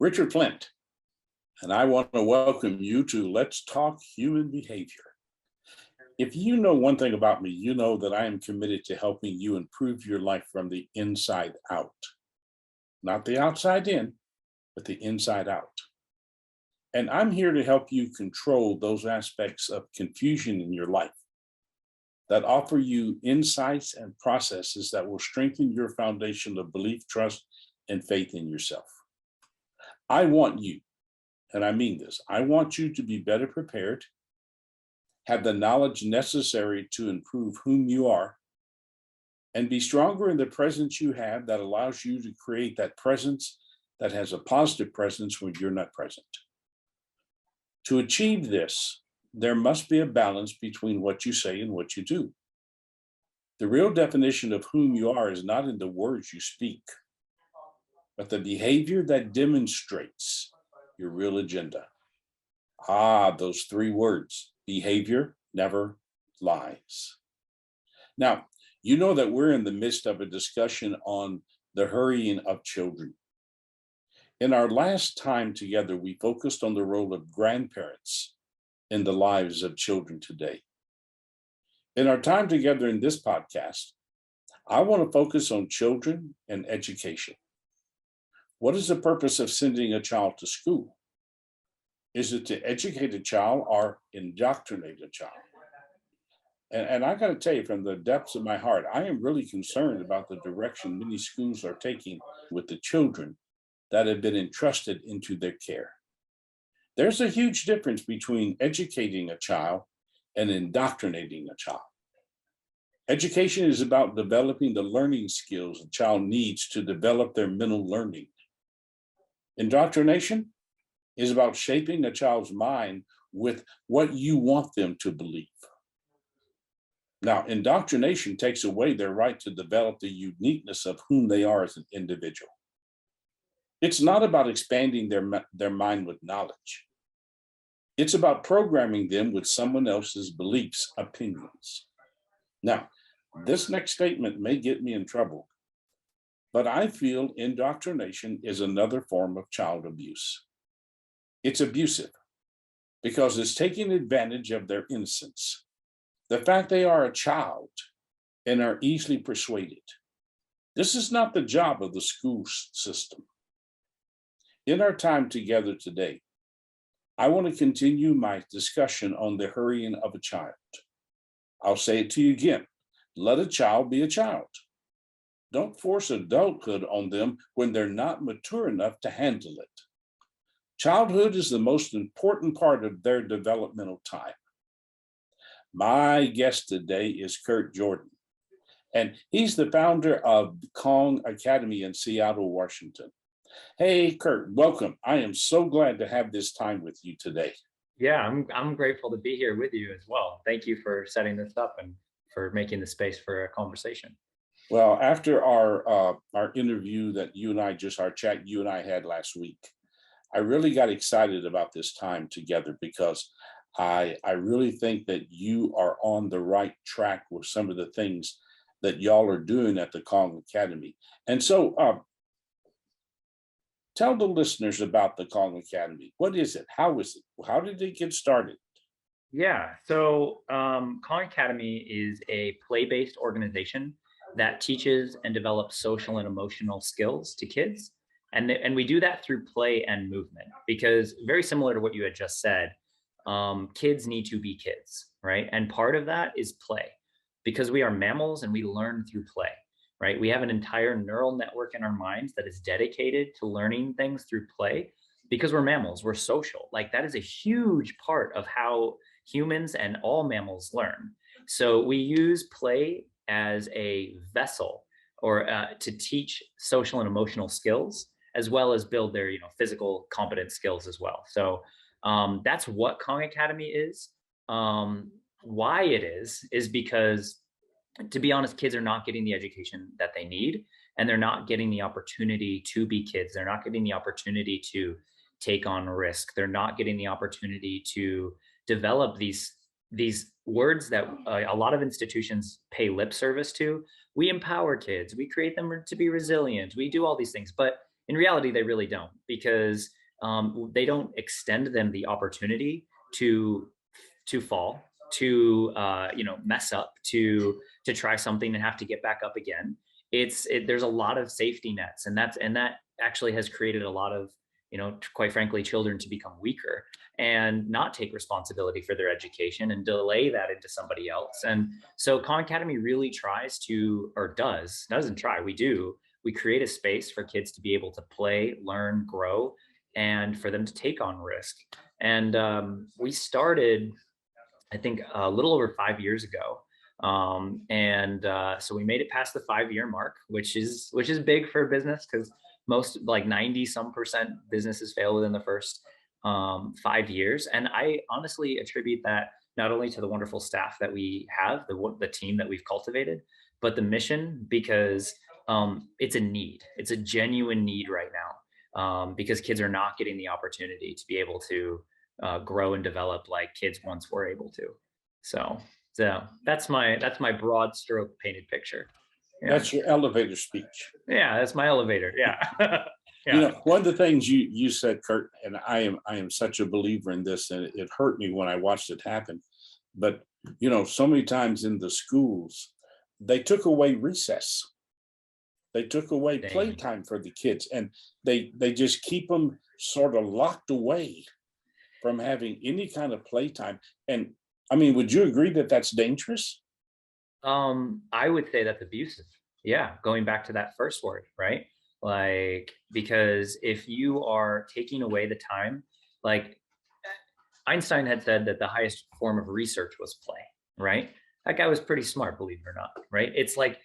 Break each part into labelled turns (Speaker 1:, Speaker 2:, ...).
Speaker 1: Richard Flint, and I want to welcome you to Let's Talk Human Behavior. If you know one thing about me, you know that I am committed to helping you improve your life from the inside out. Not the outside in, but the inside out. And I'm here to help you control those aspects of confusion in your life that offer you insights and processes that will strengthen your foundation of belief, trust, and faith in yourself. I want you, and I mean this, I want you to be better prepared, have the knowledge necessary to improve whom you are, and be stronger in the presence you have that allows you to create that presence that has a positive presence when you're not present. To achieve this, there must be a balance between what you say and what you do. The real definition of whom you are is not in the words you speak, but the behavior that demonstrates your real agenda. Those three words: behavior never lies. Now, you know that we're in the midst of a discussion on the hurrying of children. In our last time together, we focused on the role of grandparents in the lives of children today. In our time together in this podcast, I want to focus on children and education. What is the purpose of sending a child to school? Is it to educate a child or indoctrinate a child? And I got to tell you, from the depths of my heart, I am really concerned about the direction many schools are taking with the children that have been entrusted into their care. There's a huge difference between educating a child and indoctrinating a child. Education is about developing the learning skills a child needs to develop their mental learning. Indoctrination is about shaping a child's mind with what you want them to believe. Now, indoctrination takes away their right to develop the uniqueness of whom they are as an individual. It's not about expanding their mind with knowledge. It's about programming them with someone else's beliefs, opinions. Now, this next statement may get me in trouble, but I feel indoctrination is another form of child abuse. It's abusive because it's taking advantage of their innocence, the fact they are a child and are easily persuaded. This is not the job of the school system. In our time together today, I want to continue my discussion on the hurrying of a child. I'll say it to you again. Let a child be a child. Don't force adulthood on them when they're not mature enough to handle it. Childhood is the most important part of their developmental time. My guest today is Curt Jordan, and he's the founder of Kong Academy in Seattle, Washington. Hey, Curt, welcome. I am so glad to have this time with you today.
Speaker 2: Yeah, I'm grateful to be here with you as well. Thank you for setting this up and for making the space for a conversation.
Speaker 1: Well, after our interview that our chat you and I had last week, I really got excited about this time together because I really think that you are on the right track with some of the things that y'all are doing at the Kong Academy. And so tell the listeners about the Kong Academy. What is it? How is it? How did it get started?
Speaker 2: Yeah, so Kong Academy is a play-based organization that teaches and develops social and emotional skills to kids. And we do that through play and movement, because very similar to what you had just said, kids need to be kids, right? And part of that is play, because we are mammals and we learn through play, right? We have an entire neural network in our minds that is dedicated to learning things through play, because we're mammals, we're social. Like, that is a huge part of how humans and all mammals learn. So we use play as a vessel or to teach social and emotional skills, as well as build their physical competence skills as well. So that's what Kong Academy is. Why it is because, to be honest, kids are not getting the education that they need, and they're not getting the opportunity to be kids. They're not getting the opportunity to take on risk. They're not getting the opportunity to develop these words that a lot of institutions pay lip service to. We empower kids. We create them to be resilient. We do all these things, but In reality, they really don't, because they don't extend them the opportunity to fall, to mess up, to try something and have to get back up again. There's a lot of safety nets, and that actually has created a lot of, quite frankly, children to become weaker and not take responsibility for their education and delay that into somebody else. And so Khan Academy really tries to, or doesn't try, we create a space for kids to be able to play, learn, grow, and for them to take on risk. And we started, I think, a little over 5 years ago. So we made it past the 5 year mark, which is big for a business, because most, like 90 some percent businesses fail within the first 5 years. And I honestly attribute that not only to the wonderful staff that we have, the team that we've cultivated, but the mission, because it's a need. It's a genuine need right now, because kids are not getting the opportunity to be able to grow and develop like kids once were able to. So that's my broad stroke painted picture. Yeah.
Speaker 1: That's your elevator speech.
Speaker 2: Yeah, that's my elevator. Yeah.
Speaker 1: You know, one of the things you said, Curt, and I am such a believer in this, and it hurt me when I watched it happen. But so many times in the schools, they took away recess. They took away playtime for the kids, and they just keep them sort of locked away from having any kind of playtime. And I mean, would you agree that that's dangerous?
Speaker 2: I would say that's abusive. Yeah, going back to that first word, right? Like, because if you are taking away the time, like Einstein had said that the highest form of research was play, right? That guy was pretty smart, believe it or not, right? It's like,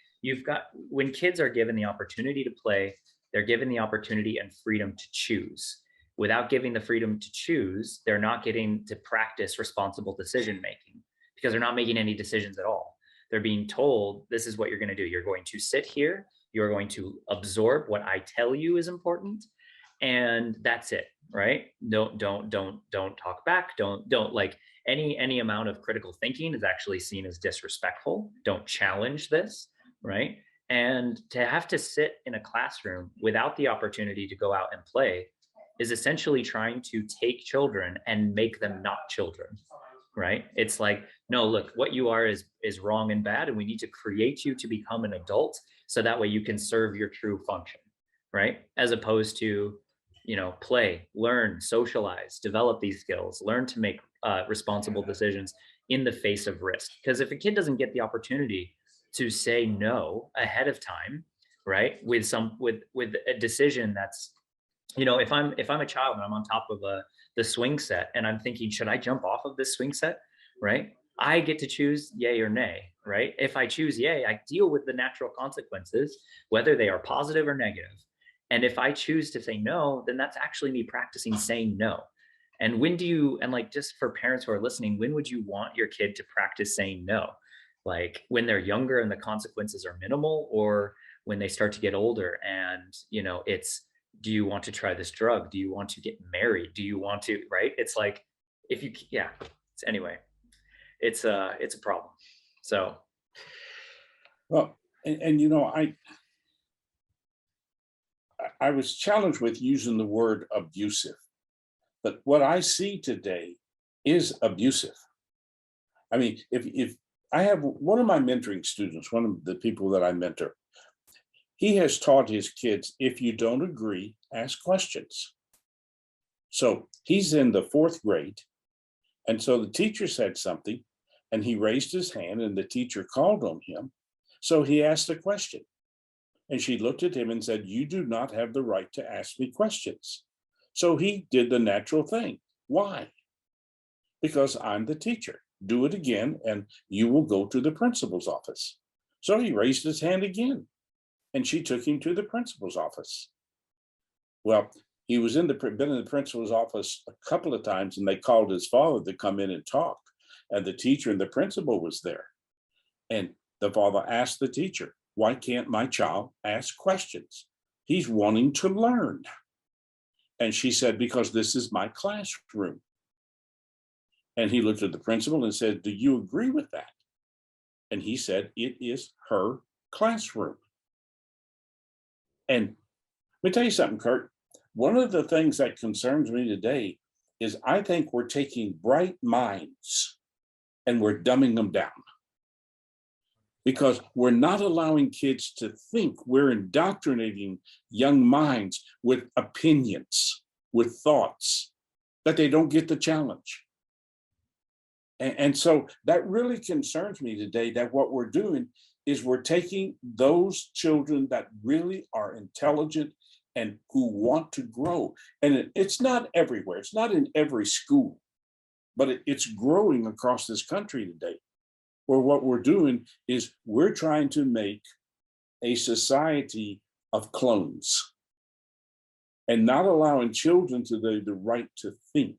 Speaker 2: when kids are given the opportunity to play, they're given the opportunity and freedom to choose. Without giving the freedom to choose, they're not getting to practice responsible decision making, because they're not making any decisions at all. They're being told, this is what you're going to do. You're going to sit here. You're going to absorb what I tell you is important. And that's it, right? Don't talk back. Don't like any amount of critical thinking is actually seen as disrespectful. Don't challenge this, right? And to have to sit in a classroom without the opportunity to go out and play is essentially trying to take children and make them not children, right? It's like, no, look, what you are is wrong and bad, and we need to create you to become an adult, so that way you can serve your true function, right? As opposed to, play, learn, socialize, develop these skills, learn to make responsible decisions in the face of risk. Because if a kid doesn't get the opportunity to say no ahead of time, right, with a decision that's, if I'm a child and I'm on top of the swing set and I'm thinking, should I jump off of this swing set, right? I get to choose yay or nay, right? If I choose yay, I deal with the natural consequences, whether they are positive or negative. And if I choose to say no, then that's actually me practicing saying no. And like, just for parents who are listening, when would you want your kid to practice saying no? Like when they're younger and the consequences are minimal, or when they start to get older and, it's, do you want to try this drug? Do you want to get married? Do you want to, right? It's like, anyway, it's a problem. So.
Speaker 1: Well, and I was challenged with using the word abusive, but what I see today is abusive. I mean, if I have one of my mentoring students, one of the people that I mentor, he has taught his kids, if you don't agree, ask questions. So he's in the 4th grade. And so the teacher said something and he raised his hand and the teacher called on him. So he asked a question. And she looked at him and said, you do not have the right to ask me questions. So he did the natural thing. Why? Because I'm the teacher. Do it again and you will go to the principal's office. So he raised his hand again and she took him to the principal's office. Well, he was been in the principal's office a couple of times and they called his father to come in and talk. And the teacher and the principal was there. And the father asked the teacher, why can't my child ask questions? He's wanting to learn. And she said, because this is my classroom. And he looked at the principal and said, do you agree with that? And he said, it is her classroom. And me tell you something, Kurt. One of the things that concerns me today is I think we're taking bright minds and we're dumbing them down because we're not allowing kids to think. We're indoctrinating young minds with opinions, with thoughts that they don't get the challenge. And so that really concerns me today, that what we're doing is we're taking those children that really are intelligent and who want to grow. And it's not everywhere, it's not in every school, but it's growing across this country today, where what we're doing is we're trying to make a society of clones and not allowing children to the right to think.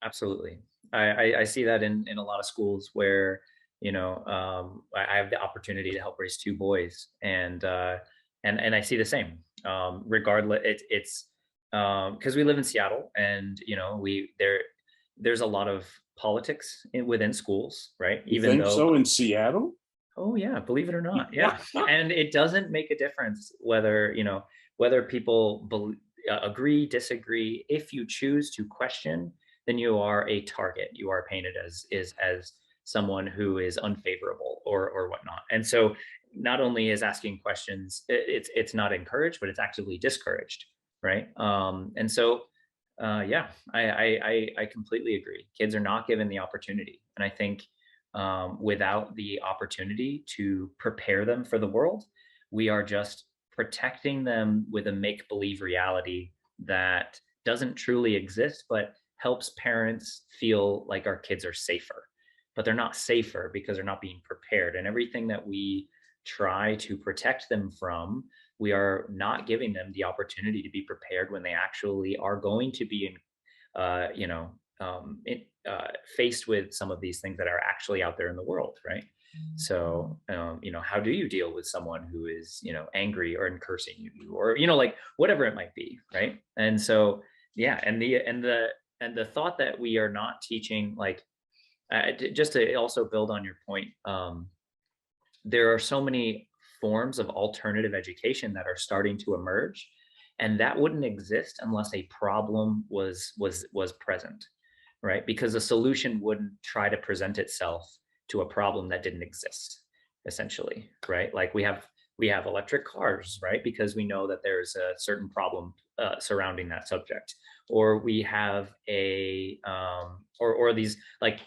Speaker 2: Absolutely. I see that in a lot of schools where, I have the opportunity to help raise two boys, and I see the same. Regardless, it's because we live in Seattle, and there's a lot of politics within schools, right?
Speaker 1: You
Speaker 2: Even
Speaker 1: think
Speaker 2: though,
Speaker 1: so in Seattle?
Speaker 2: oh yeah, believe it or not, yeah, and it doesn't make a difference whether people agree, disagree. If you choose to question, then you are a target. You are painted as someone who is unfavorable or whatnot. And so, not only is asking questions, it's not encouraged, but it's actively discouraged, right? And so, yeah, I completely agree. Kids are not given the opportunity, and I think without the opportunity to prepare them for the world, we are just protecting them with a make believe reality that doesn't truly exist, but helps parents feel like our kids are safer. But they're not safer because they're not being prepared. And everything that we try to protect them from, we are not giving them the opportunity to be prepared when they actually are going to be in, faced with some of these things that are actually out there in the world, right? So, how do you deal with someone who is, angry or cursing you, or like whatever it might be, right? And so, yeah, and the thought that we are not teaching, like, just to also build on your point, there are so many forms of alternative education that are starting to emerge, and that wouldn't exist unless a problem was present, right? Because a solution wouldn't try to present itself to a problem that didn't exist, essentially, right? Like we have electric cars, right? Because we know that there's a certain problem surrounding that subject, or we have or these like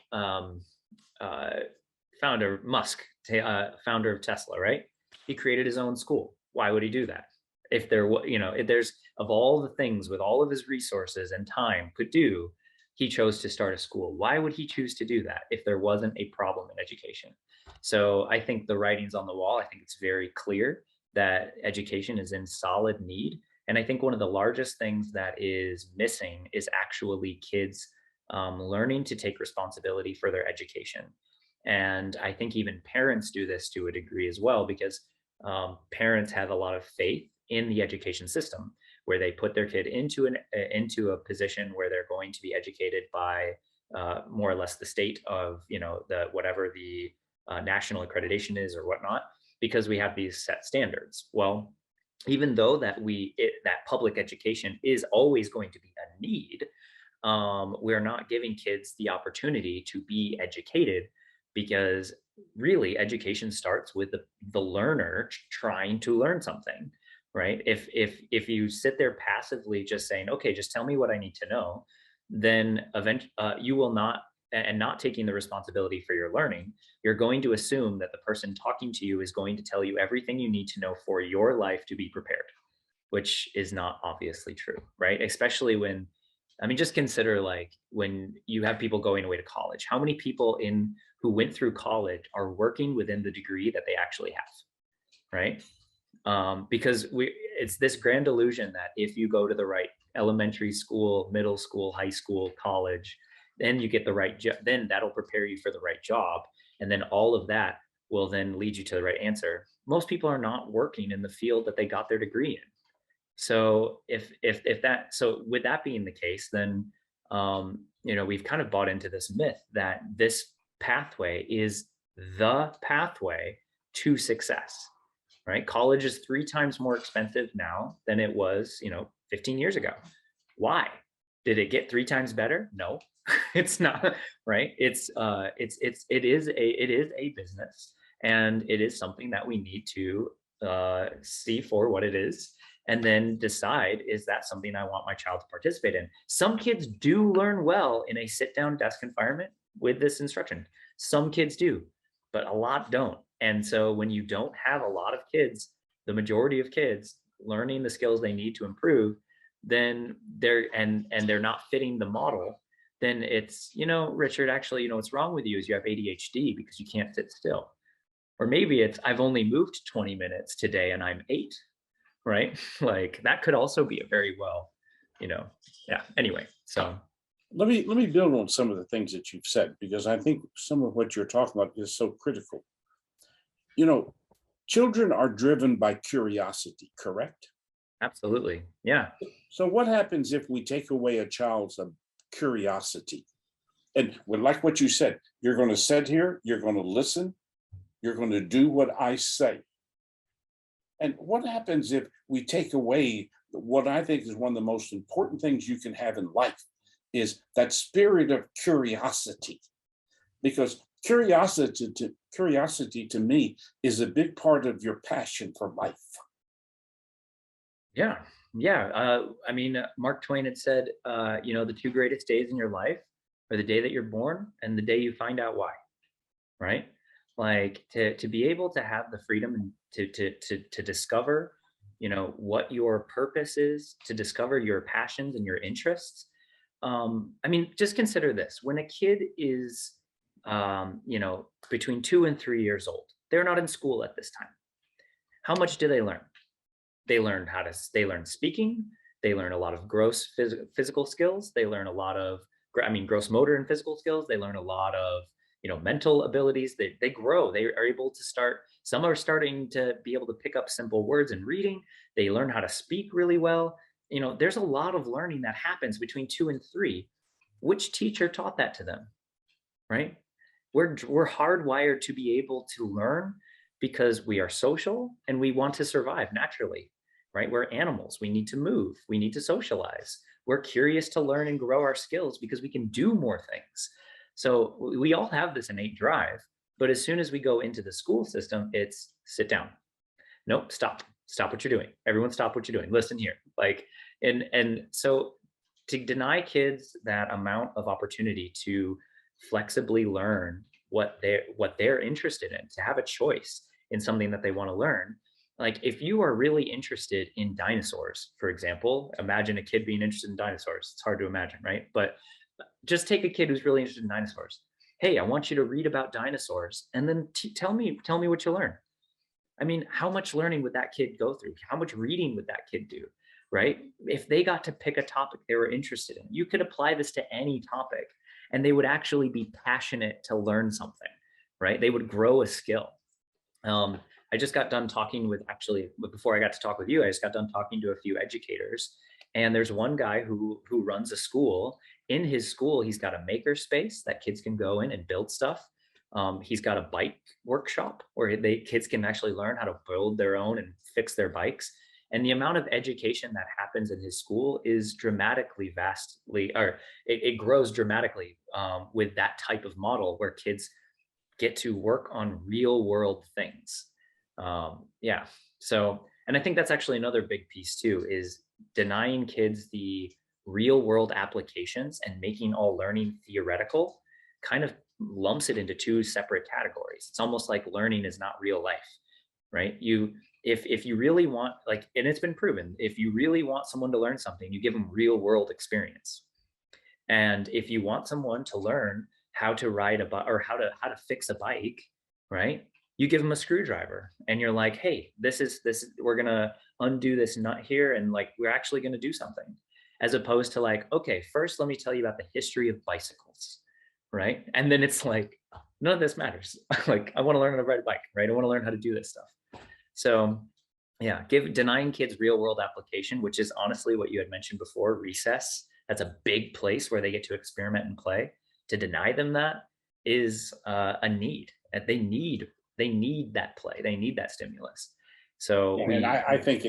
Speaker 2: founder Musk, founder of Tesla, right? He created his own school. Why would he do that? If there was, if there's, of all the things with all of his resources and time could do, he chose to start a school. Why would he choose to do that if there wasn't a problem in education? So I think the writing's on the wall. I think it's very clear that education is in solid need. And I think one of the largest things that is missing is actually kids learning to take responsibility for their education. And I think even parents do this to a degree as well, because parents have a lot of faith in the education system, where they put their kid into a position where they're going to be educated by more or less the state of the whatever the national accreditation is or whatnot, because we have these set standards. Well, even though that public education is always going to be a need, we're not giving kids the opportunity to be educated, because really education starts with the learner trying to learn something, right? If you sit there passively just saying, okay, just tell me what I need to know, then you will not, and not taking the responsibility for your learning, you're going to assume that the person talking to you is going to tell you everything you need to know for your life to be prepared, which is not obviously true, right? Especially when, I mean, just consider like when you have people going away to college, how many people who went through college are working within the degree that they actually have, right? Because it's this grand illusion that if you go to the right elementary school, middle school, high school, college, then you get the right job, then that'll prepare you for the right job. And then all of that will then lead you to the right answer. Most people are not working in the field that they got their degree in. So so with that being the case, then we've kind of bought into this myth that this pathway is the pathway to success, right? College is 3 times more expensive now than it was, 15 years ago. Why? Did it get 3 times better? No, it's not, right? It is a business, and it is something that we need to see for what it is, and then decide, is that something I want my child to participate in? Some kids do learn well in a sit down desk environment with this instruction. Some kids do, but a lot don't. And so when you don't have a lot of kids, the majority of kids learning the skills they need to improve, then they're not fitting the model, then it's, Richard, actually, what's wrong with you is you have ADHD because you can't sit still. Or maybe it's, I've only moved 20 minutes today and I'm 8, right? Like that could also be a very well, yeah. Anyway, so
Speaker 1: Let me build on some of the things that you've said, because I think some of what you're talking about is so critical. You know, children are driven by curiosity, correct?
Speaker 2: absolutely. Yeah.
Speaker 1: So what happens if we take away a child's curiosity? And like what you said, you're going to sit here, you're going to listen, you're going to do what I say. And what happens if we take away what I think is one of the most important things you can have in life, is that spirit of curiosity? Because curiosity to me is a big part of your passion for life.
Speaker 2: Yeah. Yeah. Mark Twain had said, the 2 greatest days in your life are the day that you're born and the day you find out why. Right. Like to be able to have the freedom and to discover, what your purpose is, to discover your passions and your interests. Just consider this: when a kid is, between 2 and 3 years old, they're not in school at this time. How much do they learn? They learn speaking. They learn a lot of gross physical skills. They learn a lot of, gross motor and physical skills. They learn a lot of, mental abilities. They grow. They are able to start. Some are starting to be able to pick up simple words and reading. They learn how to speak really well. There's a lot of learning that happens between 2 and 3. Which teacher taught that to them? Right? We're hardwired to be able to learn because we are social and we want to survive naturally, right? We're animals. We need to move. We need to socialize. We're curious to learn and grow our skills because we can do more things. So we all have this innate drive, but as soon as we go into the school system, it's sit down. Nope, stop what you're doing. Everyone stop what you're doing. Listen here. And so to deny kids that amount of opportunity to flexibly learn what they're interested in, to have a choice in something that they want to learn. Like if you are really interested in dinosaurs, for example, imagine a kid being interested in dinosaurs. It's hard to imagine, right? But just take a kid who's really interested in dinosaurs. Hey, I want you to read about dinosaurs and then tell me what you learn. How much learning would that kid go through? How much reading would that kid do? Right? If they got to pick a topic they were interested in, you could apply this to any topic and they would actually be passionate to learn something, right? They would grow a skill. I just got done talking with, actually, before I got to talk with you, I just got done talking to a few educators. And there's one guy who runs a school. In his school, he's got a maker space that kids can go in and build stuff. He's got a bike workshop where kids can actually learn how to build their own and fix their bikes. And the amount of education that happens in his school is it grows dramatically with that type of model where kids get to work on real world things. Yeah. So, and I think that's actually another big piece too, is denying kids the real world applications and making all learning theoretical kind of lumps it into 2 separate categories. It's almost like learning is not real life, right? If you really want, like, and it's been proven, if you really want someone to learn something, you give them real world experience. And if you want someone to learn how to ride a bike or how to fix a bike, right? You give them a screwdriver and you're like, hey, we're gonna undo this nut here, and like we're actually gonna do something. As opposed to like, okay, first let me tell you about the history of bicycles, right? And then it's like, none of this matters. Like, I want to learn how to ride a bike, right? I want to learn how to do this stuff. So yeah, denying kids real world application, which is honestly what you had mentioned before, recess. That's a big place where they get to experiment and play. To deny them that is a need. They need that play. They need that stimulus. So
Speaker 1: And I think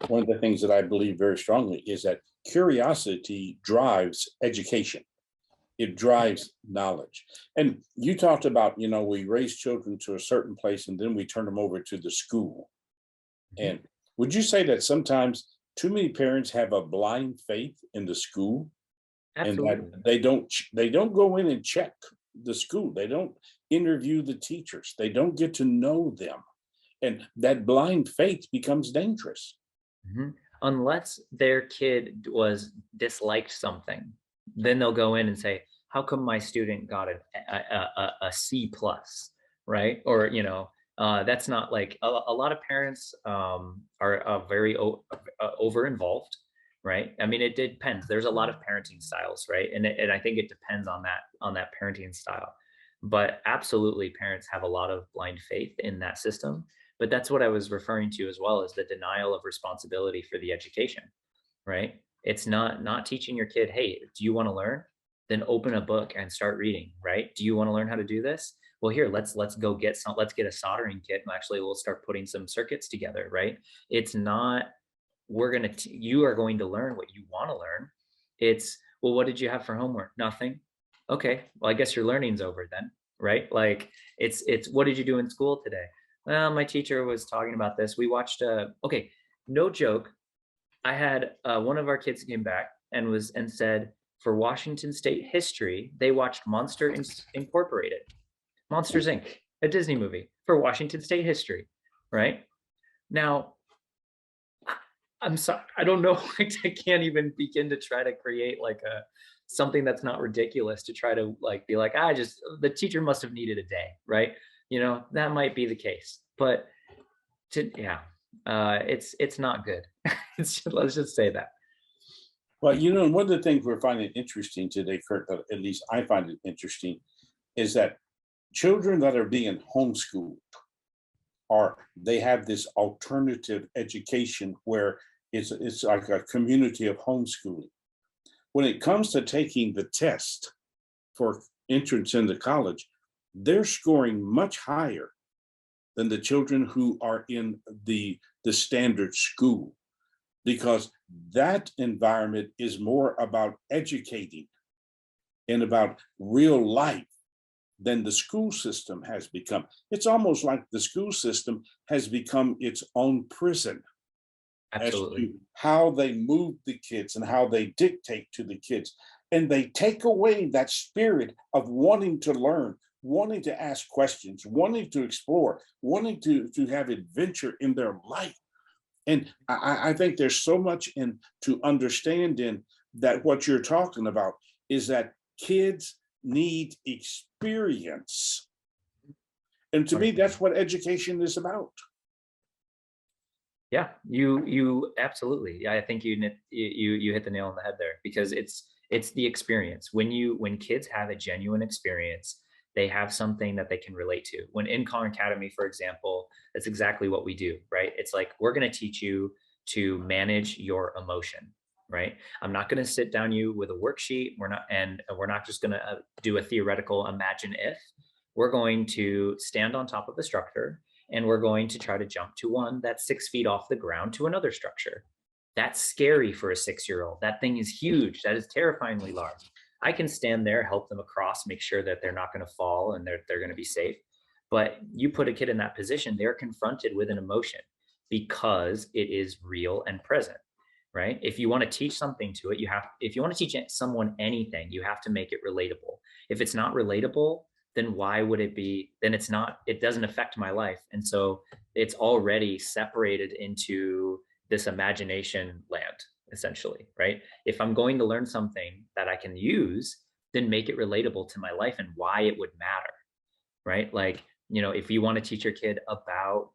Speaker 1: one of the things that I believe very strongly is that curiosity drives education. It drives knowledge. And you talked about, we raise children to a certain place and then we turn them over to the school. And would you say that sometimes too many parents have a blind faith in the school, and
Speaker 2: absolutely.
Speaker 1: that they don't go in and check the school, they don't interview the teachers, they don't get to know them, and that blind faith becomes dangerous.
Speaker 2: Mhm. Unless their kid was disliked something, then they'll go in and say, "How come my student got a C plus?" Right? Or that's not like a lot of parents are very over involved, right? I mean, it depends. There's a lot of parenting styles, right? And I think it depends on that parenting style. But absolutely, parents have a lot of blind faith in that system, but that's what I was referring to as well as the denial of responsibility for the education, right? It's not teaching your kid, hey, do you want to learn? Then open a book and start reading, right? Do you want to learn how to do this? Well, here, let's get a soldering kit and actually we'll start putting some circuits together, right? It's not you are going to learn what you want to learn. It's, well, what did you have for homework? Nothing. Okay, well, I guess your learning's over then, right? Like it's what did you do in school today? Well, my teacher was talking about this. We watched okay, no joke. I had one of our kids came back and said for Washington State history, they watched Incorporated, Monsters Inc., a Disney movie for Washington State history, right? Now, I'm sorry, I don't know. I can't even begin to try to create like a something that's not ridiculous to try to like be like, I just the teacher must have needed a day, right? That might be the case, but yeah, it's not good. Let's just say that.
Speaker 1: Well, one of the things we're finding interesting today, Kurt, at least I find it interesting, is that children that are being homeschooled they have this alternative education where it's like a community of homeschooling. When it comes to taking the test for entrance into college, they're scoring much higher than the children who are in the standard school, because that environment is more about educating and about real life than the school system has become. It's almost like the school system has become its own prison as
Speaker 2: Absolutely.
Speaker 1: to how they move the kids and how they dictate to the kids. And they take away that spirit of wanting to learn, wanting to ask questions, wanting to explore, wanting to have adventure in their life. And I think there's so much to understand in that. What you're talking about is that kids need experience. And to me, that's what education is about.
Speaker 2: Yeah, you absolutely. Yeah, I think you hit the nail on the head there, because it's the experience. When kids have a genuine experience, they have something that they can relate to. When in Khan Academy, for example, that's exactly what we do, right? It's like we're going to teach you to manage your emotion, right? I'm not going to sit down you with a worksheet. We're not just going to do a theoretical imagine if. We're going to stand on top of the structure and we're going to try to jump to one that's 6 feet off the ground to another structure. That's scary for a 6-year-old. That thing is huge. That is terrifyingly large. I can stand there, help them across, make sure that they're not going to fall and they're going to be safe. But you put a kid in that position, they're confronted with an emotion because it is real and present, right? If you want to teach something to it, if you want to teach someone anything, you have to make it relatable. If it's not relatable, then why would it be? Then it doesn't affect my life. And so it's already separated into this imagination land, essentially, right? If I'm going to learn something that I can use, then make it relatable to my life and why it would matter, right? Like, if you want to teach your kid about,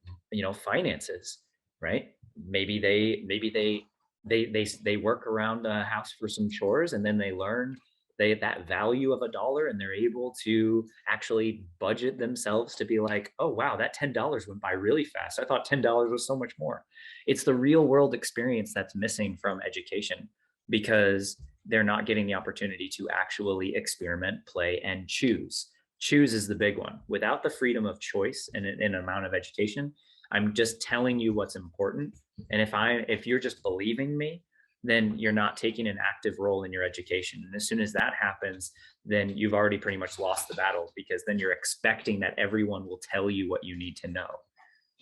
Speaker 2: finances, right? Maybe they work around the house for some chores and then they learn that value of a dollar and they're able to actually budget themselves to be like, oh wow, that $10 went by really fast. I thought $10 was so much more. It's the real world experience that's missing from education, because they're not getting the opportunity to actually experiment, play, and choose. Choose is the big one. Without the freedom of choice and an amount of education, I'm just telling you what's important. And if you're just believing me, then you're not taking an active role in your education. And as soon as that happens, then you've already pretty much lost the battle, because then you're expecting that everyone will tell you what you need to know,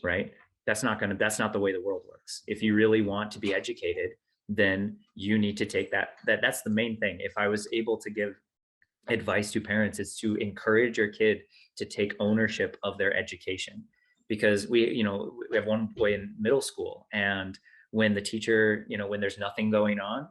Speaker 2: right? That's not the way the world works. If you really want to be educated, then you need to take that's the main thing. If I was able to give advice to parents, is to encourage your kid to take ownership of their education. Because we have one boy in middle school, and when the teacher, when there's nothing going on,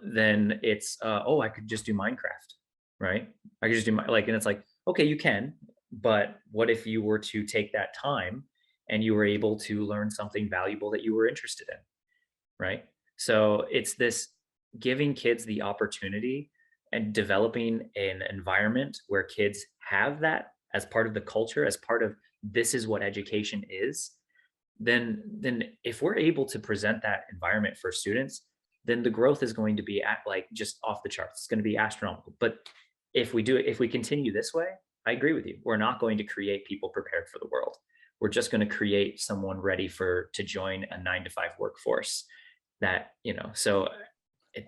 Speaker 2: then it's, oh, I could just do Minecraft, right? I could just do and it's like, okay, you can, but what if you were to take that time and you were able to learn something valuable that you were interested in, right? So it's this giving kids the opportunity and developing an environment where kids have that as part of the culture, as part of, this is what education is. Then if we're able to present that environment for students, then the growth is going to be just off the charts. It's going to be astronomical. But if we continue this way, I agree with you. We're not going to create people prepared for the world. We're just going to create someone ready to join a 9-to-5 workforce.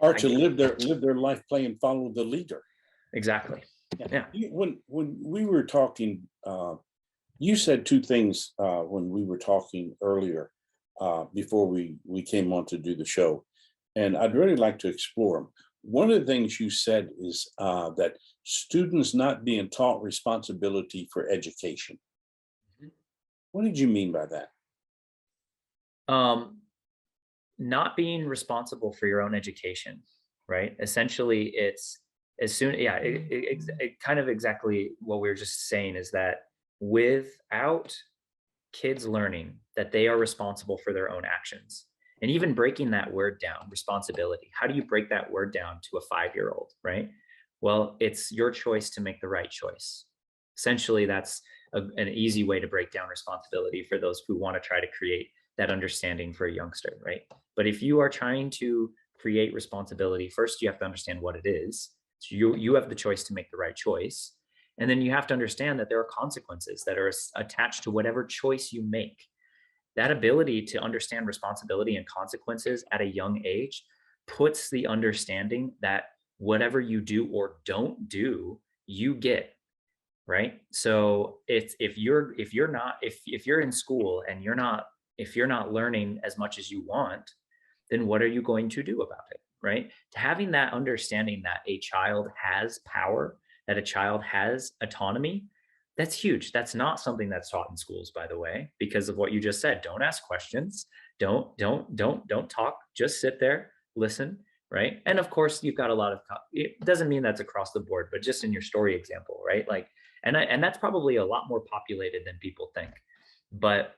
Speaker 1: Or to live their life playing follow the leader.
Speaker 2: Exactly. Yeah.
Speaker 1: When we were talking, you said two things when we were talking earlier, before we came on to do the show, and I'd really like to explore them. One of the things you said is that students not being taught responsibility for education.
Speaker 2: Mhm.
Speaker 1: What did you mean by that?
Speaker 2: Not being responsible for your own education, right? Essentially, it's as soon, yeah, it kind of exactly what we were just saying, is that without kids learning that they are responsible for their own actions, and even breaking that word down, responsibility, how do you break that word down to a 5-year-old, right? Well, it's your choice to make the right choice. Essentially, that's an easy way to break down responsibility for those who want to try to create that understanding for a youngster, right? But if you are trying to create responsibility, first you have to understand what it is. So you have the choice to make the right choice. And then you have to understand that there are consequences that are attached to whatever choice you make. That ability to understand responsibility and consequences at a young age puts the understanding that whatever you do or don't do, you get, right? So if you're in school and if you're not learning as much as you want, then what are you going to do about it, right? Having that understanding that a child has power, that a child has autonomy, that's huge. That's not something that's taught in schools, by the way, because of what you just said. Don't ask questions. Don't talk. Just sit there, listen, right? And of course, you've got a lot of. It doesn't mean that's across the board, but just in your story example, right? And that's probably a lot more populated than people think. But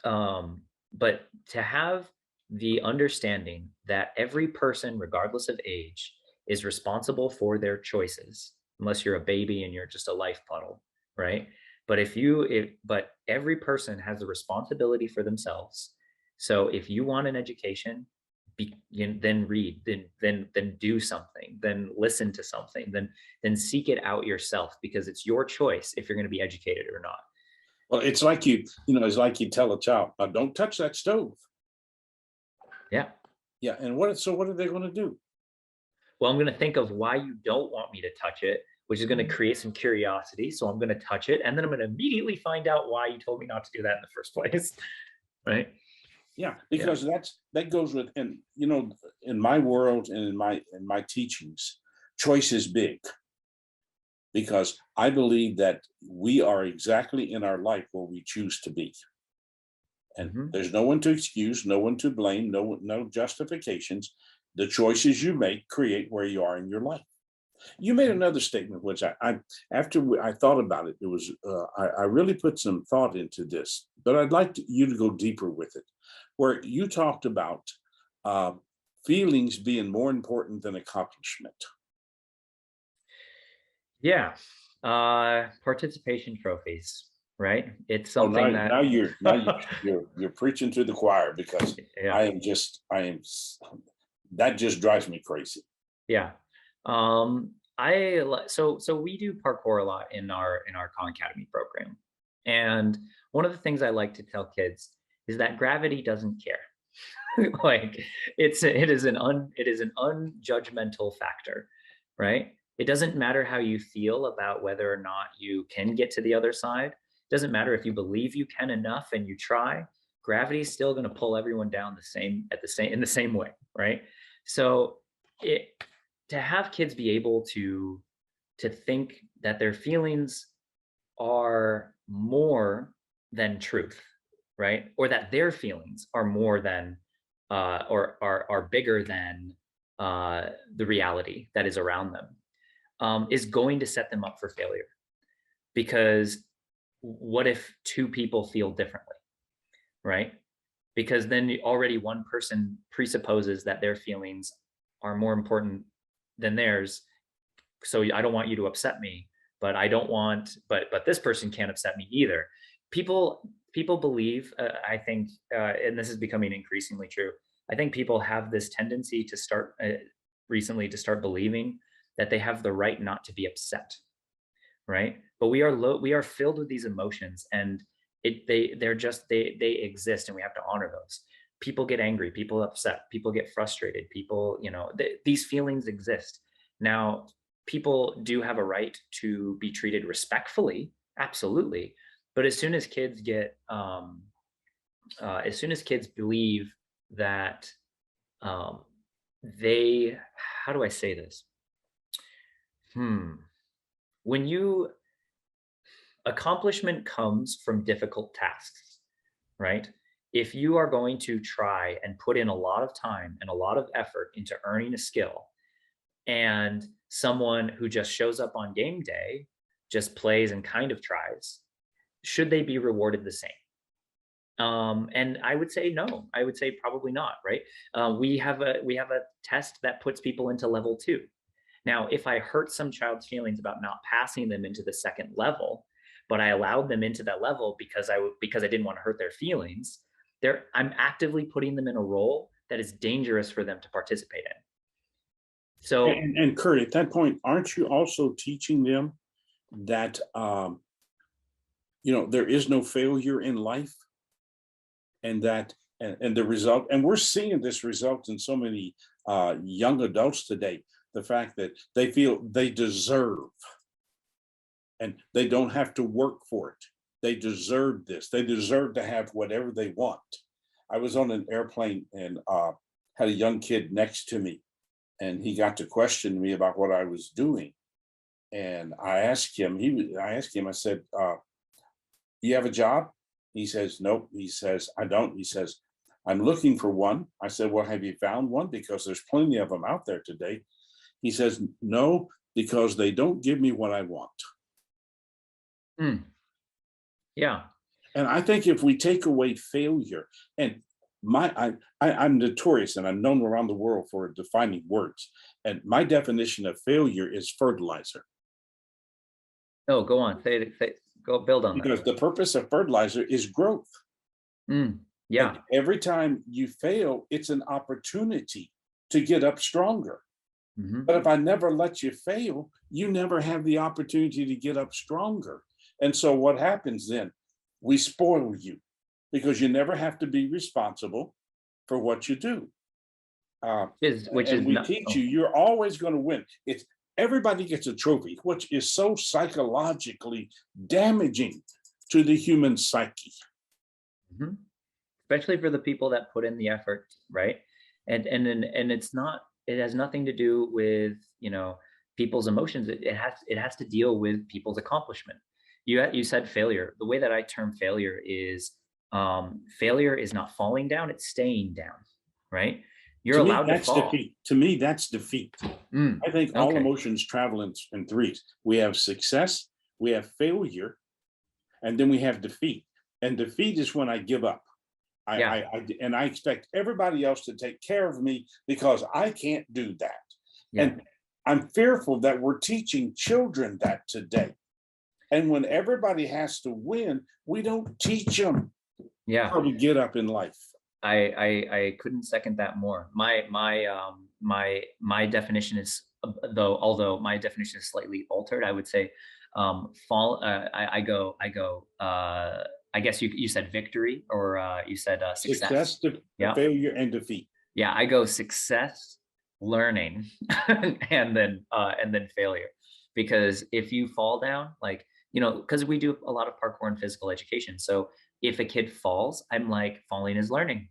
Speaker 2: to have the understanding that every person, regardless of age, is responsible for their choices, unless you're a baby and you're just a life puddle, right? But every person has a responsibility for themselves. So if you want an education, then read, then do something, then listen to something, then seek it out yourself, because it's your choice if you're going to be educated or not.
Speaker 1: Well, it's like it's like you tell a child, don't touch that stove.
Speaker 2: Yeah.
Speaker 1: Yeah. And what are they going to do?
Speaker 2: Well, I'm going to think of why you don't want me to touch it, which is going to create some curiosity. So I'm going to touch it, and then I'm going to immediately find out why you told me not to do that in the first place. Right.
Speaker 1: Yeah, because that goes with, and in my world and in my teachings, choice is big, because I believe that we are exactly in our life where we choose to be. And there's no one to excuse, no one to blame, no justifications. The choices you make create where you are in your life. You made another statement, which after I thought about it, it was I really put some thought into this, but I'd like you to go deeper with it, where you talked about feelings being more important than accomplishment.
Speaker 2: Yeah. Participation trophies, right? It's
Speaker 1: Oh,
Speaker 2: something
Speaker 1: now you're preaching to the choir, because
Speaker 2: yeah.
Speaker 1: that just drives me crazy.
Speaker 2: Yeah. So we do parkour a lot in our Khan Academy program. And one of the things I like to tell kids is that gravity doesn't care. Like it is an unjudgmental factor, right? It doesn't matter how you feel about whether or not you can get to the other side. It doesn't matter if you believe you can enough and you try. Gravity is still going to pull everyone down the same in the same way, right? So it to have kids be able to think that their feelings are more than truth, right? Or that their feelings are more than or are bigger than the reality that is around them, is going to set them up for failure. Because what if two people feel differently, right? Because then already one person presupposes that their feelings are more important than theirs. So I don't want you to upset me, but I don't want, but this person can't upset me either. People believe, I think, and this is becoming increasingly true. I think people have this tendency to start recently to start believing that they have the right not to be upset, right? But we are filled with these emotions, and they exist, and we have to honor those. People get angry, people upset, people get frustrated, people, these feelings exist. Now, people do have a right to be treated respectfully, absolutely. But as soon as kids believe that they, how do I say this? When you accomplishment comes from difficult tasks, right? If you are going to try and put in a lot of time and a lot of effort into earning a skill, and someone who just shows up on game day just plays and kind of tries, should they be rewarded the same? And I would say no. I would say probably not, right? We have a test that puts people into level 2. Now, if I hurt some child's feelings about not passing them into the second level, but I allowed them into that level because I didn't want to hurt their feelings, I'm actively putting them in a role that is dangerous for them to participate in. So,
Speaker 1: and Curt, at that point, aren't you also teaching them that there is no failure in life, and that and the result, and we're seeing this result in so many young adults today, the fact that they feel they deserve, and they don't have to work for it. They deserve this. They deserve to have whatever they want. I was on an airplane and had a young kid next to me, and he got to question me about what I was doing. And I asked him, I said, you have a job? He says, nope. He says, I don't. He says, I'm looking for one. I said, well, have you found one? Because there's plenty of them out there today. He says, no, because they don't give me what I want.
Speaker 2: Yeah.
Speaker 1: And I think if we take away failure, and I'm notorious, and I'm known around the world for defining words. And my definition of failure is fertilizer.
Speaker 2: Oh, go on. Go build on that.
Speaker 1: Because the purpose of fertilizer is growth.
Speaker 2: Yeah.
Speaker 1: And every time you fail, it's an opportunity to get up stronger. But if I never let you fail, you never have the opportunity to get up stronger. And so what happens then? We spoil you, because you never have to be responsible for what you do. We teach you, you're always going to win. It's everybody gets a trophy, which is so psychologically damaging to the human psyche.
Speaker 2: Especially for the people that put in the effort, right? And it has nothing to do with people's emotions. It has to deal with people's accomplishment. You said failure. The way that I term failure is not falling down, it's staying down, right? You're allowed to fall.
Speaker 1: Defeat. To me, that's defeat. I think all emotions travel in threes. We have success, we have failure, and then we have defeat. And defeat is when I give up. I expect everybody else to take care of me because I can't do that. And I'm fearful that we're teaching children that today. And when everybody has to win, we don't teach them how to get up in life.
Speaker 2: I couldn't second that more. My definition is, although my definition is slightly altered, I would say I guess you said victory, or you said success.
Speaker 1: Success, to
Speaker 2: Yeah.
Speaker 1: failure, and defeat.
Speaker 2: Yeah, I go success, learning, and then failure. Because if you fall down, like, because we do a lot of parkour and physical education. So if a kid falls, I'm like, falling is learning.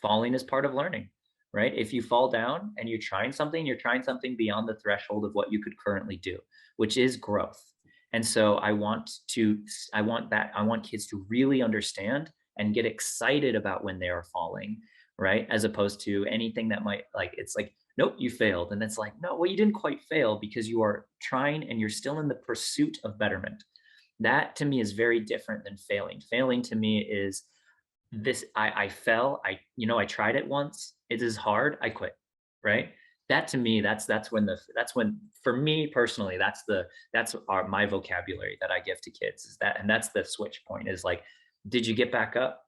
Speaker 2: Falling is part of learning, right? If you fall down and you're trying something beyond the threshold of what you could currently do, which is growth. And so I want kids to really understand and get excited about when they are falling, right? As opposed to anything that might, like, it's like, nope, you failed. And it's like, no, well, you didn't quite fail, because you are trying and you're still in the pursuit of betterment. That to me is very different than failing. Failing to me is this: I fell, I tried it once, it is hard, I quit, right? That to me, that's when, for me personally, my vocabulary that I give to kids, is that, and that's the switch point, is like, did you get back up?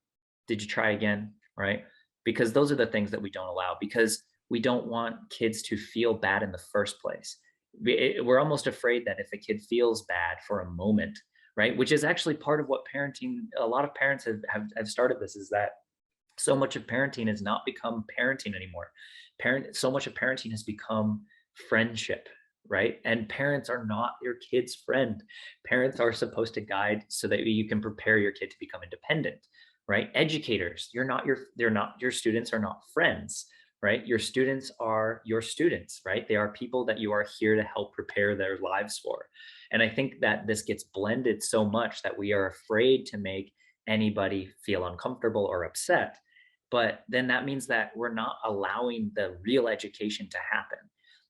Speaker 2: Did you try again? Right? Because those are the things that we don't allow, because we don't want kids to feel bad in the first place. We're almost afraid that if a kid feels bad for a moment, right, which is actually part of what parenting, a lot of parents have started this, is that so much of parenting has not become parenting anymore. So much of parenting has become friendship, right? And parents are not your kid's friend. Parents are supposed to guide so that you can prepare your kid to become independent, right? Educators, your students are not friends, right? Your students are your students, right? They are people that you are here to help prepare their lives for. And I think that this gets blended so much that we are afraid to make anybody feel uncomfortable or upset. But then that means that we're not allowing the real education to happen.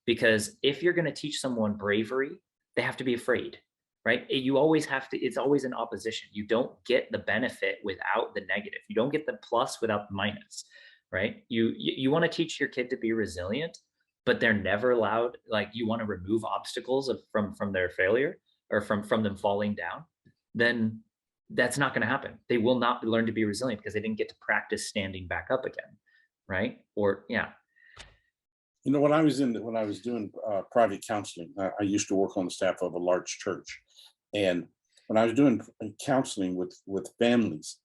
Speaker 2: Because if you're going to teach someone bravery, they have to be afraid, right? You always have to, it's always an opposition. You don't get the benefit without the negative. You don't get the plus without the minus, right? You want to teach your kid to be resilient, but they're never allowed, like, you want to remove obstacles from their failure, or from them falling down, then that's not going to happen. They will not learn to be resilient because they didn't get to practice standing back up again, right? Or yeah.
Speaker 1: When I was doing private counseling, I used to work on the staff of a large church, and when I was doing counseling with families,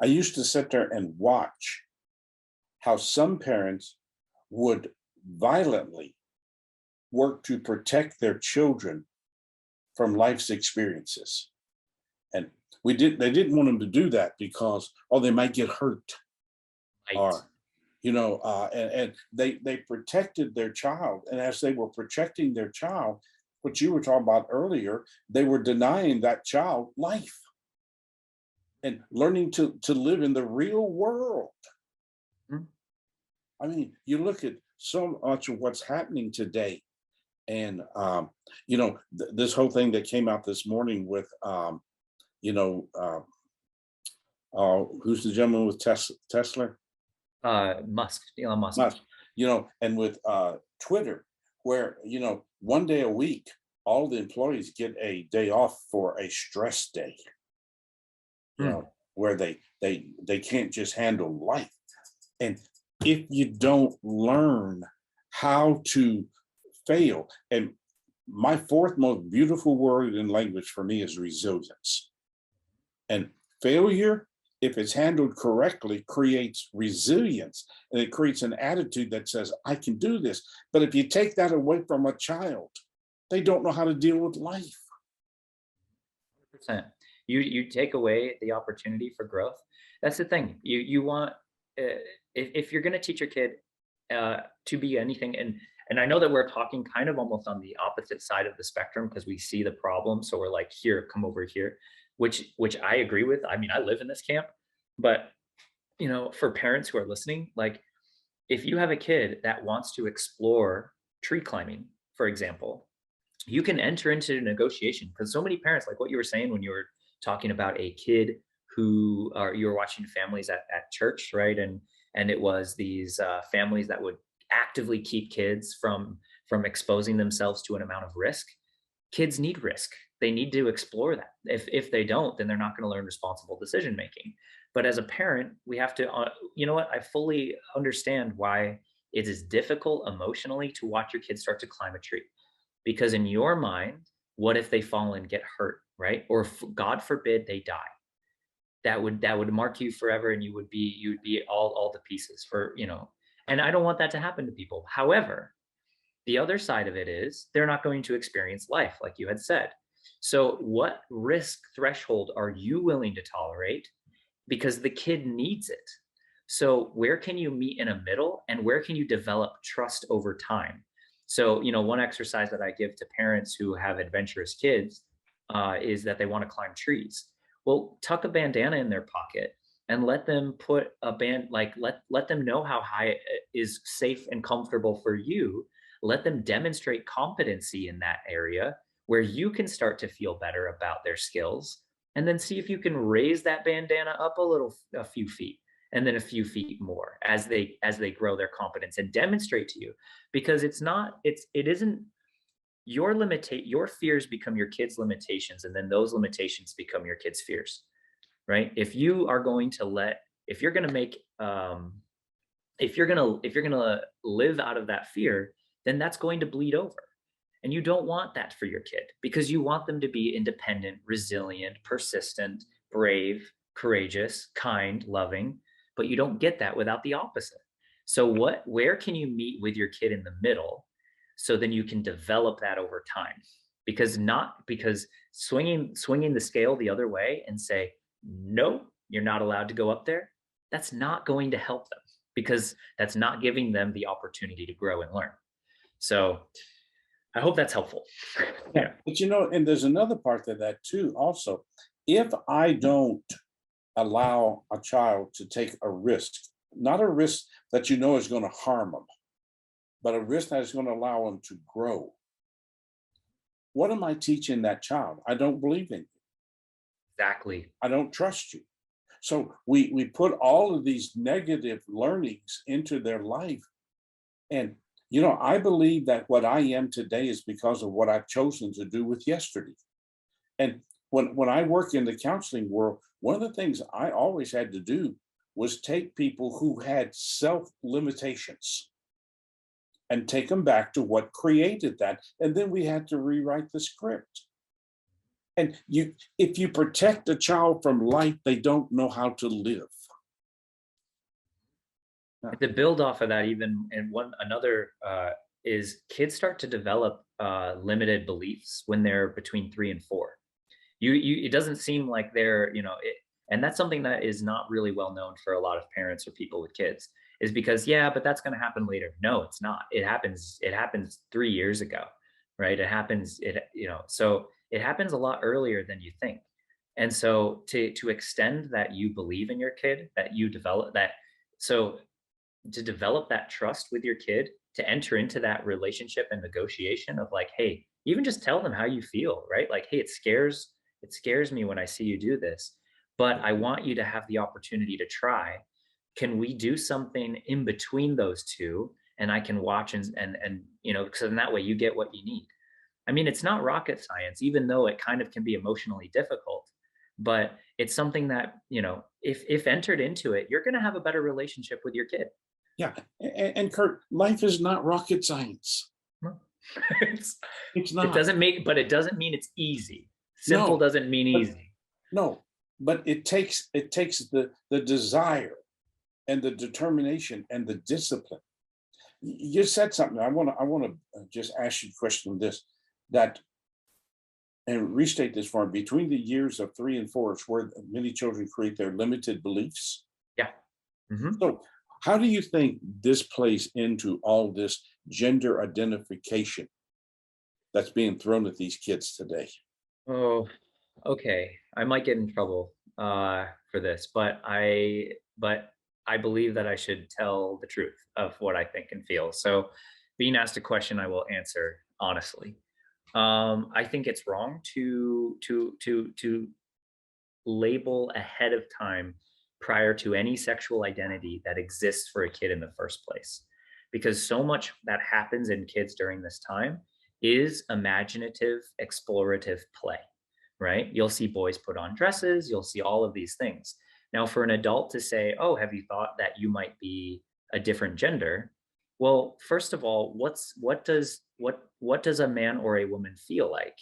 Speaker 1: I used to sit there and watch how some parents would violently work to protect their children from life's experiences. And they didn't want them to do that because, oh, they might get hurt,
Speaker 2: Right.
Speaker 1: or, and they protected their child. And as they were protecting their child, what you were talking about earlier, they were denying that child life and learning to live in the real world.
Speaker 2: Mhm.
Speaker 1: I mean, you look at so much of what's happening today, and this whole thing that came out this morning with, you know, who's the gentleman with Tesla?
Speaker 2: Elon Musk.
Speaker 1: Musk. And with Twitter, where, one day a week, all the employees get a day off for a stress day,
Speaker 2: Hmm.
Speaker 1: where they can't just handle life. And if you don't learn how to fail, and my fourth most beautiful word in language for me is resilience. And failure, if it's handled correctly, creates resilience, and it creates an attitude that says, I can do this. But if you take that away from a child, they don't know how to deal with life.
Speaker 2: 100%. You take away the opportunity for growth. That's the thing. You want, if you're going to teach your kid to be anything, and I know that we're talking kind of almost on the opposite side of the spectrum, because we see the problem, so we're like, here, come over here, which I agree with. I mean, I live in this camp. But for parents who are listening, like, if you have a kid that wants to explore tree climbing, for example, you can enter into negotiation, because so many parents, like what you were saying when you were talking about a kid who, or you were watching families at church, right? And it was these families that would actively keep kids from exposing themselves to an amount of risk. Kids need risk. They need to explore that. If they don't, then they're not going to learn responsible decision making. But as a parent, we have to, you know what? I fully understand why it is difficult emotionally to watch your kids start to climb a tree, because in your mind, what if they fall and get hurt, right? Or God forbid they die. that would mark you forever, and you'd be all to pieces for, and I don't want that to happen to people. However, the other side of it is they're not going to experience life like you had said. So what risk threshold are you willing to tolerate, because the kid needs it? So where can you meet in a middle, and where can you develop trust over time? So, one exercise that I give to parents who have adventurous kids is that they want to climb trees. Well, tuck a bandana in their pocket and let them put a band, like let them know how high it is safe and comfortable for you. Let them demonstrate competency in that area where you can start to feel better about their skills, and then see if you can raise that bandana up a few feet, and then a few feet more as they grow their competence and demonstrate to you. Because it isn't your fears become your kids' limitations, and then those limitations become your kids' fears, right? If you are going to let if you're going to make if you're going to live out of that fear, then that's going to bleed over. And you don't want that for your kid, because you want them to be independent, resilient, persistent, brave, courageous, kind, loving, but you don't get that without the opposite. So where can you meet with your kid in the middle, so then you can develop that over time? Because swinging the scale the other way and say, no, you're not allowed to go up there, that's not going to help them, because that's not giving them the opportunity to grow and learn. So I hope that's helpful.
Speaker 1: Yeah, but and there's another part to that too. Also, if I don't allow a child to take a risk, not a risk that is going to harm them, but a risk that is going to allow them to grow, what am I teaching that child? I don't believe in you.
Speaker 2: Exactly.
Speaker 1: I don't trust you. So we put all of these negative learnings into their life. And I believe that what I am today is because of what I've chosen to do with yesterday. And when I work in the counseling world, one of the things I always had to do was take people who had self limitations and take them back to what created that. And then we had to rewrite the script. And if you protect a child from life, they don't know how to live.
Speaker 2: To build off of that, even, and another is kids start to develop limited beliefs when they're between 3 and 4. It doesn't seem like and that's something that is not really well known for a lot of parents or people with kids, is because, yeah, but that's going to happen later. No, it's not. It happens 3 years ago, right? So it happens a lot earlier than you think. And so to extend that you believe in your kid, that you develop that, so to develop that trust with your kid, to enter into that relationship and negotiation of like, hey, even just tell them how you feel, right? Like, hey, it scares me when I see you do this, but I want you to have the opportunity to try. Can we do something in between those two? And I can watch and because in that way you get what you need. I mean, it's not rocket science, even though it kind of can be emotionally difficult, but it's something that, if entered into it, you're going to have a better relationship with your kid.
Speaker 1: Yeah. And Curt, life is not rocket science.
Speaker 2: No.
Speaker 1: It's not.
Speaker 2: It doesn't mean it's easy. Simple doesn't mean easy.
Speaker 1: No, but it takes the desire and the determination and the discipline. You said something. I want to just ask you a question on this, that, and restate this for me. Between the years of 3 and 4, it's where many children create their limited beliefs.
Speaker 2: Yeah. Mm-hmm.
Speaker 1: So how do you think this plays into all this gender identification that's being thrown at these kids today?
Speaker 2: Oh, okay. I might get in trouble for this, but I believe that I should tell the truth of what I think and feel. So, being asked a question, I will answer honestly. I think it's wrong to label ahead of time prior to any sexual identity that exists for a kid in the first place, because so much that happens in kids during this time is imaginative, explorative play, right? You'll see boys put on dresses, you'll see all of these things. Now, for an adult to say, oh, have you thought that you might be a different gender? Well, first of all, what does a man or a woman feel like?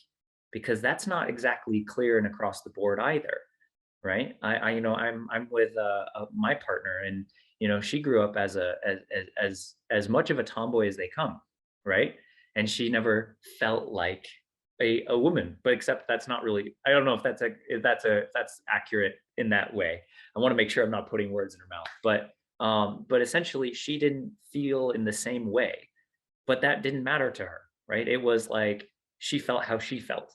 Speaker 2: Because that's not exactly clear and across the board either. right? I'm with my partner, and she grew up as as much of a tomboy as they come, right? And she never felt like a woman, but except that's not really. I don't know if if that's accurate in that way. I want to make sure I'm not putting words in her mouth, but essentially, she didn't feel in the same way, but that didn't matter to her, right? It was like she felt how she felt.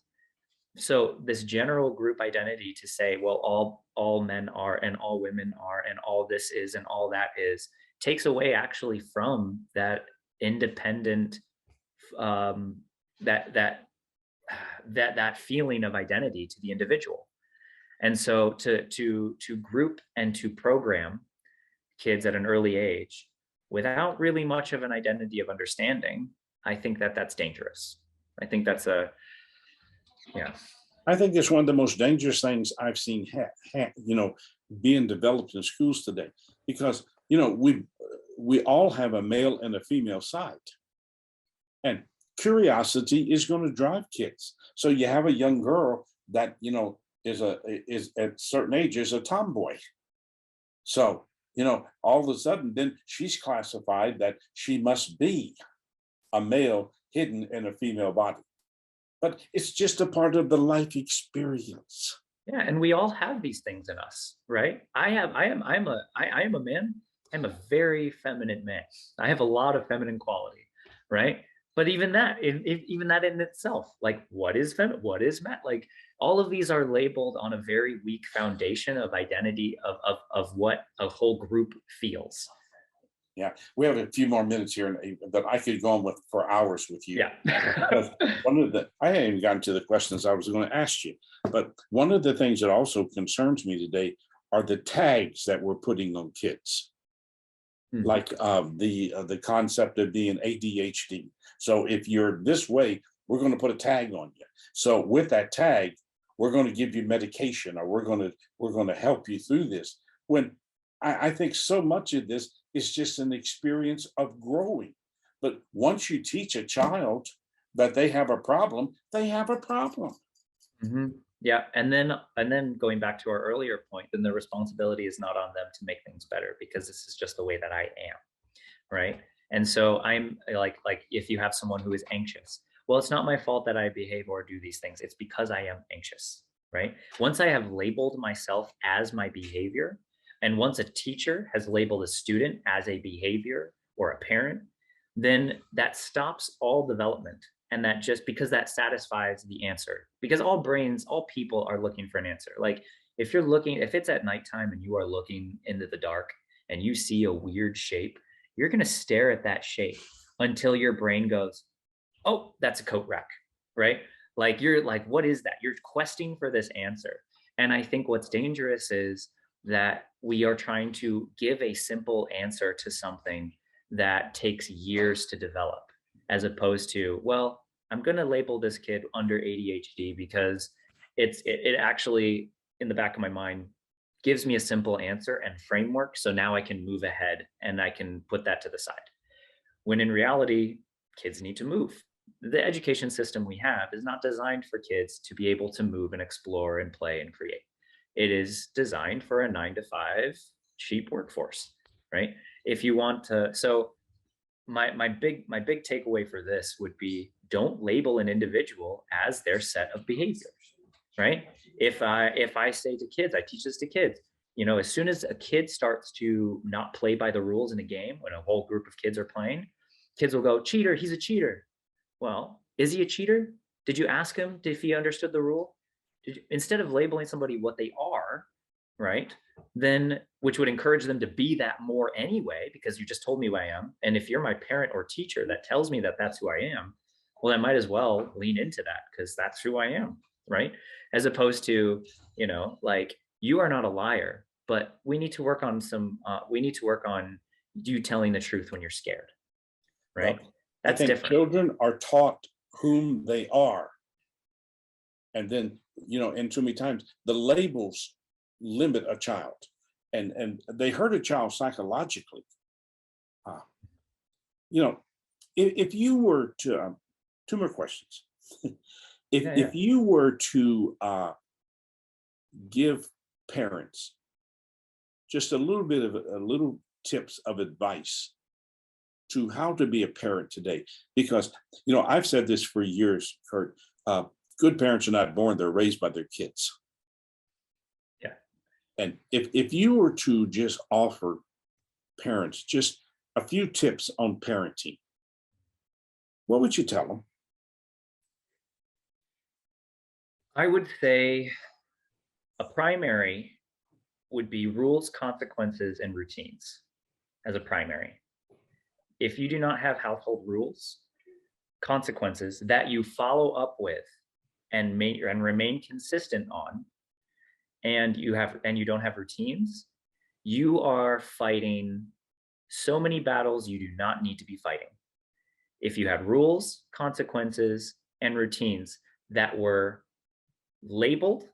Speaker 2: So this general group identity to say, well, all men are and all women are and all this is and all that is, takes away actually from that independent, um that that feeling of identity to the individual. And so to group and to program kids at an early age without really much of an identity of understanding, I think that that's dangerous. I think that's a yeah.
Speaker 1: I think it's one of the most dangerous things I've seen, being developed in schools today, because we all have a male and a female side, and curiosity is going to drive kids. So you have a young girl that is at a certain age is a tomboy. So all of a sudden, then she's classified that she must be a male hidden in a female body. But it's just a part of the life experience.
Speaker 2: Yeah, and we all have these things in us, right? I am a man. I'm a very feminine man. I have a lot of feminine quality, right? But even that, even that in itself, like what is feminine, what is man? Like all of these are labeled on a very weak foundation of identity of what a whole group feels.
Speaker 1: Yeah, we have a few more minutes here, but I could go on with for hours with you.
Speaker 2: Yeah.
Speaker 1: Because I hadn't even gotten to the questions I was going to ask you. But one of the things that also concerns me today are the tags that we're putting on kids, like the concept of being ADHD. So if you're this way, we're going to put a tag on you. So with that tag, we're going to give you medication, or we're going to help you through this. When I think so much of this is just an experience of growing. But once you teach a child that they have a problem, they have a problem.
Speaker 2: Mhm. Yeah, and then going back to our earlier point, then the responsibility is not on them to make things better because this is just the way that I am, right? And so I'm like if you have someone who is anxious, well, it's not my fault that I behave or do these things. It's because I am anxious, right? Once I have labeled myself as my behavior, and once a teacher has labeled a student as a behavior or a parent, then that stops all development. And that just because that satisfies the answer, because all brains, all people are looking for an answer. Like if it's at nighttime and you are looking into the dark and you see a weird shape, you're going to stare at that shape until your brain goes, oh, that's a coat rack, right? Like you're like, what is that? You're questing for this answer. And I think what's dangerous is that we are trying to give a simple answer to something that takes years to develop, as opposed to, well, I'm going to label this kid under ADHD because it actually in the back of my mind gives me a simple answer and framework. So now I can move ahead and I can put that to the side. When in reality, kids need to move. The education system we have is not designed for kids to be able to move and explore and play and create. It is designed for a 9 to 5 cheap workforce, right? If you want to, so my big takeaway for this would be don't label an individual as their set of behaviors, right? If I say to kids, I teach this to kids, as soon as a kid starts to not play by the rules in a game, when a whole group of kids are playing, kids will go, cheater, he's a cheater. Well, is he a cheater? Did you ask him if he understood the rule? Instead of labeling somebody what they are, right? Then, which would encourage them to be that more anyway, because you just told me who I am. And if you're my parent or teacher that tells me that that's who I am, well, I might as well lean into that because that's who I am, right? As opposed to, like you are not a liar, but we need to work on we need to work on you telling the truth when you're scared, right?
Speaker 1: Well,
Speaker 2: That's
Speaker 1: I think
Speaker 2: different.
Speaker 1: children are taught whom they are. And then, and too many times the labels limit a child, and they hurt a child psychologically. Uh, if you were to, two more questions. If
Speaker 2: Yeah, yeah.
Speaker 1: if you were to give parents just a little bit of a little tips of advice to how to be a parent today? Because, I've said this for years, Curt. Good parents are not born, they're raised by their kids.
Speaker 2: Yeah.
Speaker 1: And if you were to just offer parents just a few tips on parenting, what would you tell them?
Speaker 2: I would say a primary would be rules, consequences, and routines as a primary. If you do not have household rules, consequences that you follow up with and remain consistent on, and you don't have routines, you are fighting so many battles you do not need to be fighting. If you had rules, consequences, and routines that were labeled,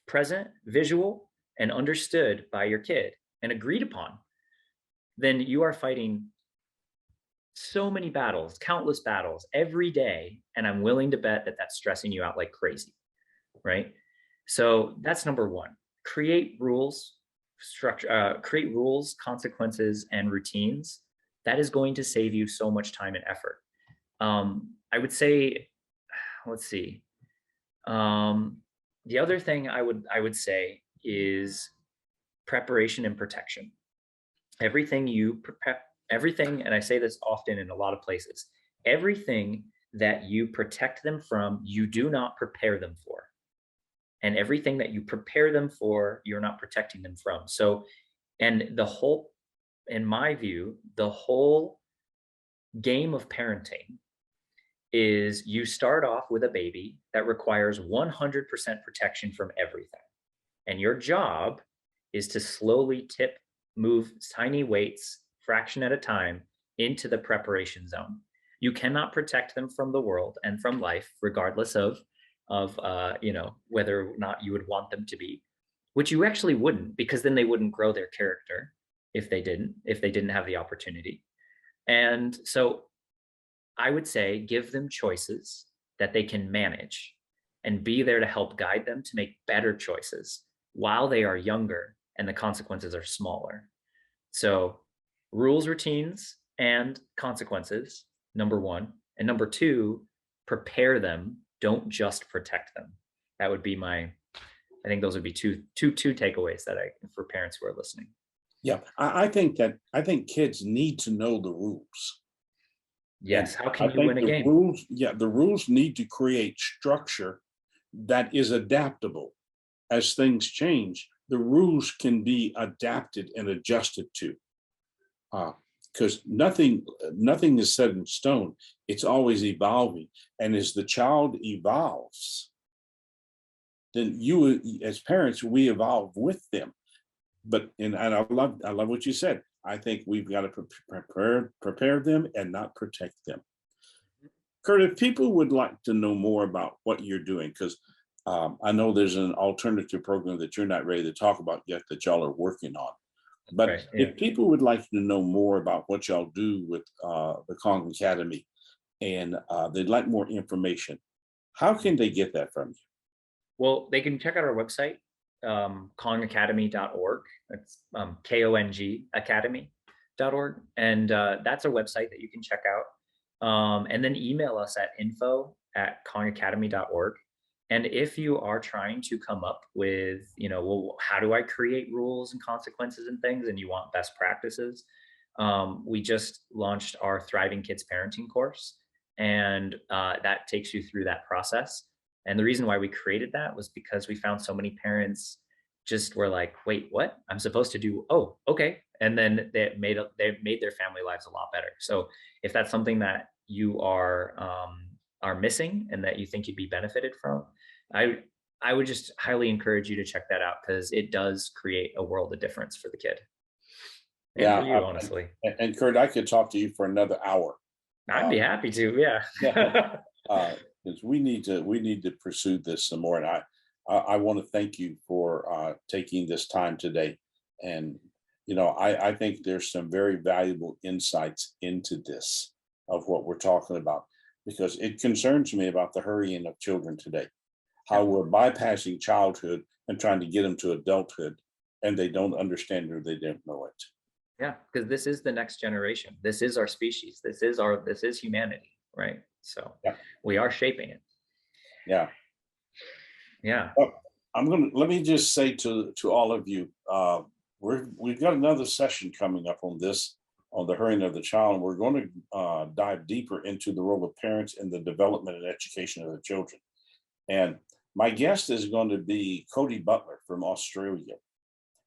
Speaker 2: present, visual, and understood by your kid and agreed upon, then you are fighting so many battles, countless battles every day. And I'm willing to bet that that's stressing you out like crazy, right? So that's number one. Create rules, consequences, and routines. That is going to save you so much time and effort. I would say, let's see. The other thing I would say is preparation and protection. Everything, and I say this often in a lot of places, everything that you protect them from, you do not prepare them for. And everything that you prepare them for, you're not protecting them from. So, in my view, the whole game of parenting is you start off with a baby that requires 100% protection from everything. And your job is to slowly move tiny weights, fraction at a time, into the preparation zone. You cannot protect them from the world and from life, regardless of whether or not you would want them to be, which you actually wouldn't, because then they wouldn't grow their character if they didn't have the opportunity. And so I would say give them choices that they can manage and be there to help guide them to make better choices while they are younger and the consequences are smaller. So rules, routines, and consequences, number one. And number two, prepare them. Don't just protect them. That would be I think those would be two takeaways for parents who are listening.
Speaker 1: Yeah, I think kids need to know the rules.
Speaker 2: Yes.
Speaker 1: And
Speaker 2: how can
Speaker 1: I
Speaker 2: you
Speaker 1: think
Speaker 2: win a
Speaker 1: the
Speaker 2: game?
Speaker 1: rules, the rules need to create structure that is adaptable. As things change, the rules can be adapted and adjusted to. Because nothing is set in stone. It's always evolving. And as the child evolves, then you, as parents, we evolve with them. And I love what you said. I think we've got to prepare them and not protect them. Curt, if people would like to know more about what you're doing, because I know there's an alternative program that you're not ready to talk about yet that y'all are working on. But
Speaker 2: Right, yeah.
Speaker 1: if people would like to know more about what y'all do with the Kong Academy, and they'd like more information, how can they get that from you?
Speaker 2: Well, they can check out our website, kongacademy.org. That's KONG academy.org. And that's a website that you can check out. And then email us at info@kongacademy.org. And if you are trying to come up with, well, how do I create rules and consequences and things, and you want best practices, we just launched our Thriving Kids Parenting course. And that takes you through that process. And the reason why we created that was because we found so many parents just were like, wait, what? I'm supposed to do, oh, okay. And then they made their family lives a lot better. So if that's something that you are missing and that you think you'd be benefited from, I would just highly encourage you to check that out, because it does create a world of difference for the kid. And for you, honestly.
Speaker 1: And Curt, I could talk to you for another hour.
Speaker 2: I'd be happy to, yeah.
Speaker 1: Because we need to pursue this some more. And I want to thank you for taking this time today. And I think there's some very valuable insights into this of what we're talking about, because it concerns me about the hurrying of children today. how
Speaker 2: Yeah.
Speaker 1: we're bypassing childhood and trying to get them to adulthood, and they don't understand or they don't know it.
Speaker 2: Yeah, because this is the next generation. This is our species. This is humanity, right? So
Speaker 1: Yeah,
Speaker 2: we are shaping it.
Speaker 1: yeah.
Speaker 2: Yeah.
Speaker 1: Well, let me just say to all of you, we've got another session coming up on this, on the hurrying of the child, and we're going to dive deeper into the role of parents in the development and education of the children. And my guest is going to be Cody Butler from Australia.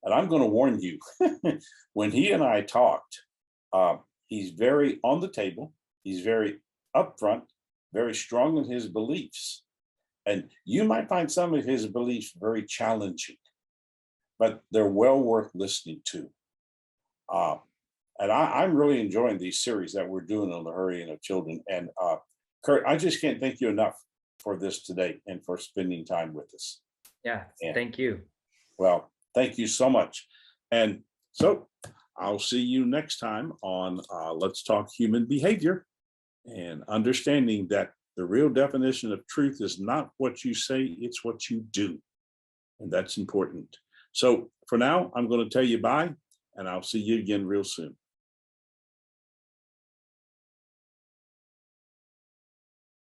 Speaker 1: And I'm going to warn you, when he and I talked, he's very on the table, he's very upfront, very strong in his beliefs. And you might find some of his beliefs very challenging, but they're well worth listening to. Uh, and I'm really enjoying these series that we're doing on the hurrying of children. And Curt, I just can't thank you enough for this today and for spending time with us.
Speaker 2: Yeah.
Speaker 1: And
Speaker 2: Thank you.
Speaker 1: well, thank you so much. And so I'll see you next time on Let's Talk Human Behavior, and understanding that the real definition of truth is not what you say, it's what you do. And that's important. So for now, I'm going to tell you bye, and I'll see you again real soon.